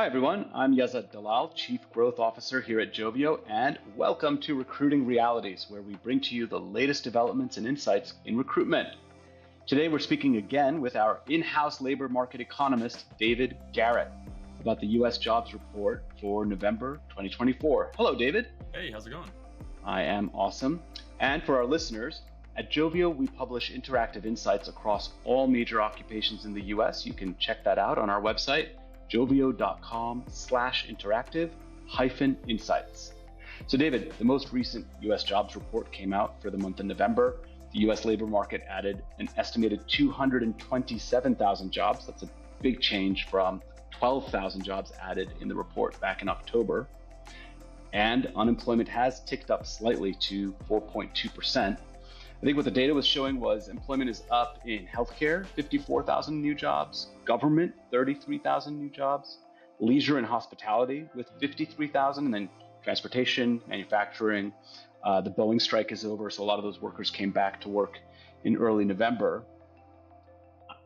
Hi, everyone. I'm Yazad Dalal, Chief Growth Officer here at Joveo, and welcome to Recruiting Realities, where we bring to you the latest developments and insights in recruitment. Today, we're speaking again with our in-house labor market economist, David Garrett, about the U.S. jobs report for November 2024. Hello, David. Hey, how's it going? I am awesome. And for our listeners, at Joveo, we publish interactive insights across all major occupations in the U.S. You can check that out on our website, joveo.com/interactive-insights. So David, the most recent US jobs report came out for the month of November. The US labor market added an estimated 227,000 jobs. That's a big change from 12,000 jobs added in the report back in October. And unemployment has ticked up slightly to 4.2%. I think what the data was showing was employment is up in healthcare, 54,000 new jobs, government, 33,000 new jobs, leisure and hospitality with 53,000, and then transportation, manufacturing. The Boeing strike is over, so a lot of those workers came back to work in early November.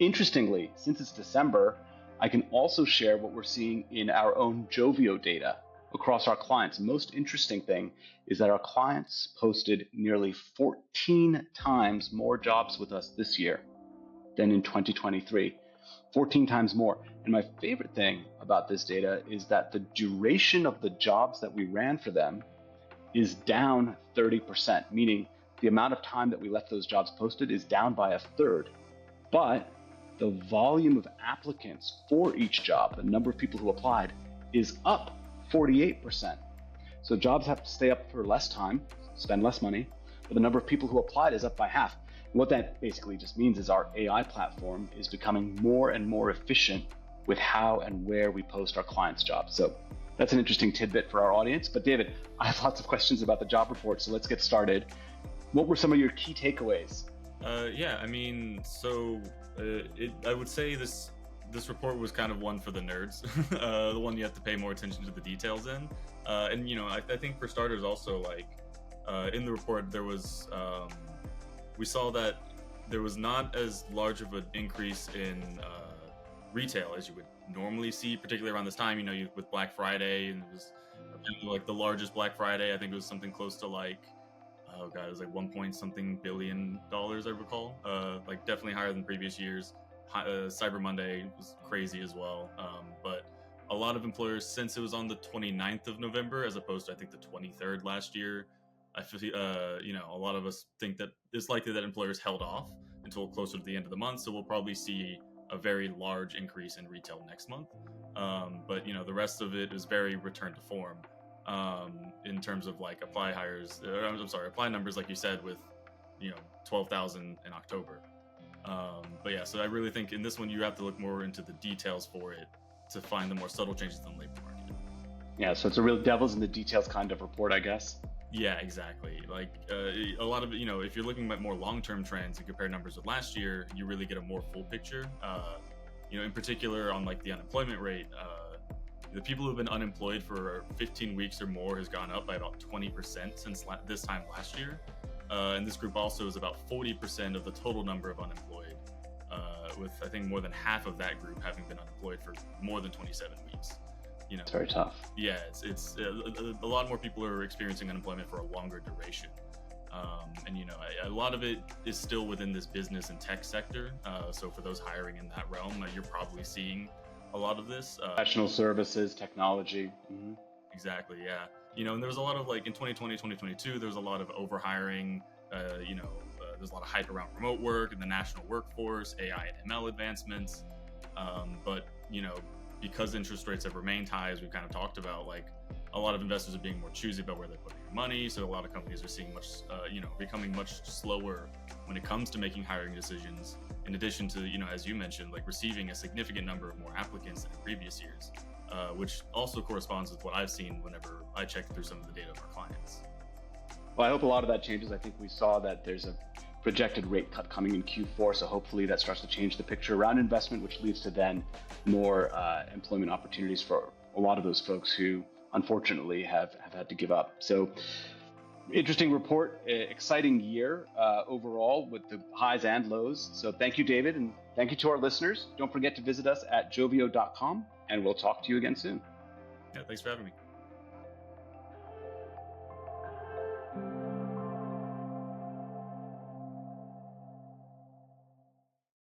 Interestingly, since it's December, I can also share what we're seeing in our own Joveo data across our clients. Most interesting thing is that our clients posted nearly 14 times more jobs with us this year than in 2023, 14 times more. And my favorite thing about this data is that the duration of the jobs that we ran for them is down 30%, meaning the amount of time that we left those jobs posted is down by a third. But the volume of applicants for each job, the number of people who applied, is up 48%. So jobs have to stay up for less time, spend less money, but the number of people who applied is up by half. And what that basically just means is our AI platform is becoming more and more efficient with how and where we post our clients' jobs. So that's an interesting tidbit for our audience. But David, I have lots of questions about the job report, so let's get started. What were some of your key takeaways? I would say this report was kind of one for the nerds, the one you have to pay more attention to the details in. I think for starters also, in the report, there was, we saw that there was not as large of an increase in retail as you would normally see, particularly around this time, with Black Friday, and it was like the largest Black Friday. I think it was something close to it was like 1 point something billion dollars, I recall, definitely higher than previous years. Cyber Monday was crazy as well, but a lot of employers, since it was on the 29th of November as opposed to I think the 23rd last year, I feel a lot of us think that it's likely that employers held off until closer to the end of the month, so we'll probably see a very large increase in retail next month. But the rest of it is very return to form in terms of apply numbers, like you said, with 12,000 in October. So I really think in this one you have to look more into the details for it to find the more subtle changes in the labor market. Yeah, so it's a real devil's in the details kind of report, I guess. Yeah, exactly. A lot of it, if you're looking at more long-term trends and compare numbers with last year, you really get a more full picture. In particular on the unemployment rate, the people who've been unemployed for 15 weeks or more has gone up by about 20% since this time last year. And this group also is about 40% of the total number of unemployed, with I think more than half of that group having been unemployed for more than 27 weeks. It's very tough. Yeah, it's a lot more people are experiencing unemployment for a longer duration. A lot of it is still within this business and tech sector. So for those hiring in that realm, you're probably seeing a lot of this. Professional services, technology. Mm-hmm. Exactly, yeah. And there was a lot of in 2020, 2022, there was a lot of overhiring. There's a lot of hype around remote work and the national workforce, AI and ML advancements. But because interest rates have remained high, as we've kind of talked about, a lot of investors are being more choosy about where they're putting their money. So a lot of companies are seeing becoming much slower when it comes to making hiring decisions. In addition to, as you mentioned, receiving a significant number of more applicants than in previous years, which also corresponds with what I've seen whenever I check through some of the data of our clients. Well, I hope a lot of that changes. I think we saw that there's a projected rate cut coming in Q4, so hopefully that starts to change the picture around investment, which leads to then more employment opportunities for a lot of those folks who unfortunately have had to give up. So Interesting report, exciting year overall with the highs and lows. So thank you, David, and thank you to our listeners. Don't forget to visit us at joveo.com, and we'll talk to you again soon. Yeah, thanks for having me.